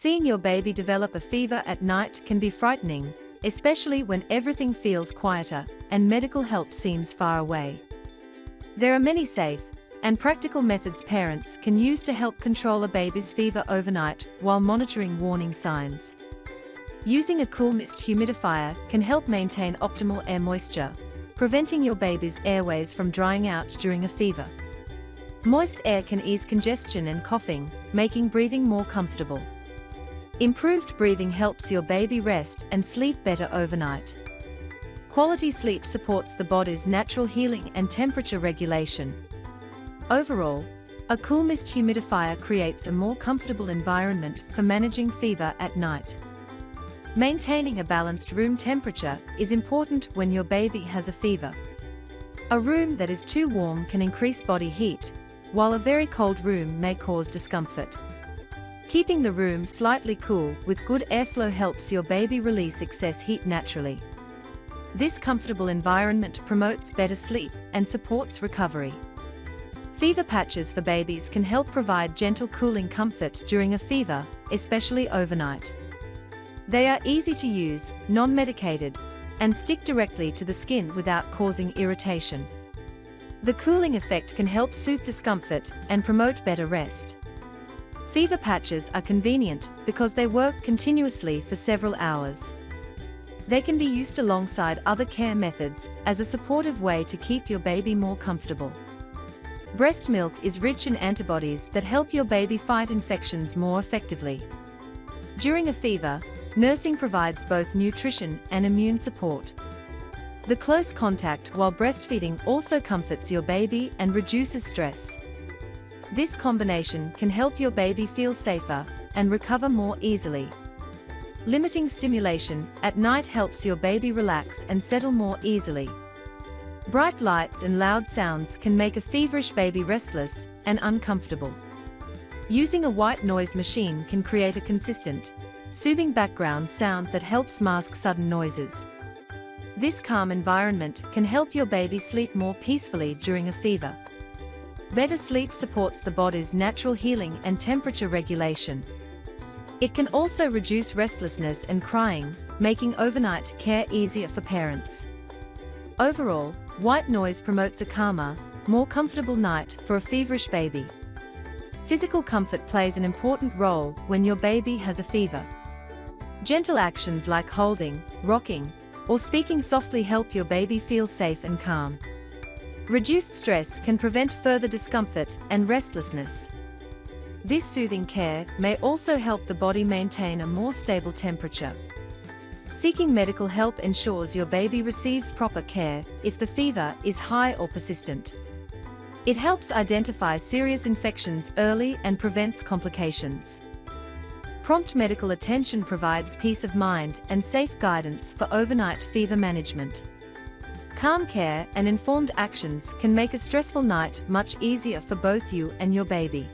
Seeing your baby develop a fever at night can be frightening, especially when everything feels quieter and medical help seems far away. There are many safe and practical methods parents can use to help control a baby's fever overnight while monitoring warning signs. Using a cool mist humidifier can help maintain optimal air moisture, preventing your baby's airways from drying out during a fever. Moist air can ease congestion and coughing, making breathing more comfortable. Improved breathing helps your baby rest and sleep better overnight. Quality sleep supports the body's natural healing and temperature regulation. Overall, a cool mist humidifier creates a more comfortable environment for managing fever at night. Maintaining a balanced room temperature is important when your baby has a fever. A room that is too warm can increase body heat, while a very cold room may cause discomfort. Keeping the room slightly cool with good airflow helps your baby release excess heat naturally. This comfortable environment promotes better sleep and supports recovery. Fever patches for babies can help provide gentle cooling comfort during a fever, especially overnight. They are easy to use, non-medicated, and stick directly to the skin without causing irritation. The cooling effect can help soothe discomfort and promote better rest. Fever patches are convenient because they work continuously for several hours. They can be used alongside other care methods as a supportive way to keep your baby more comfortable. Breast milk is rich in antibodies that help your baby fight infections more effectively. During a fever, nursing provides both nutrition and immune support. The close contact while breastfeeding also comforts your baby and reduces stress. This combination can help your baby feel safer and recover more easily. Limiting stimulation at night helps your baby relax and settle more easily. Bright lights and loud sounds can make a feverish baby restless and uncomfortable. Using a white noise machine can create a consistent, soothing background sound that helps mask sudden noises. This calm environment can help your baby sleep more peacefully during a fever. Better sleep supports the body's natural healing and temperature regulation. It can also reduce restlessness and crying, making overnight care easier for parents. Overall, white noise promotes a calmer, more comfortable night for a feverish baby. Physical comfort plays an important role when your baby has a fever. Gentle actions like holding, rocking, or speaking softly help your baby feel safe and calm. Reduced stress can prevent further discomfort and restlessness. This soothing care may also help the body maintain a more stable temperature. Seeking medical help ensures your baby receives proper care if the fever is high or persistent. It helps identify serious infections early and prevents complications. Prompt medical attention provides peace of mind and safe guidance for overnight fever management. Calm care and informed actions can make a stressful night much easier for both you and your baby.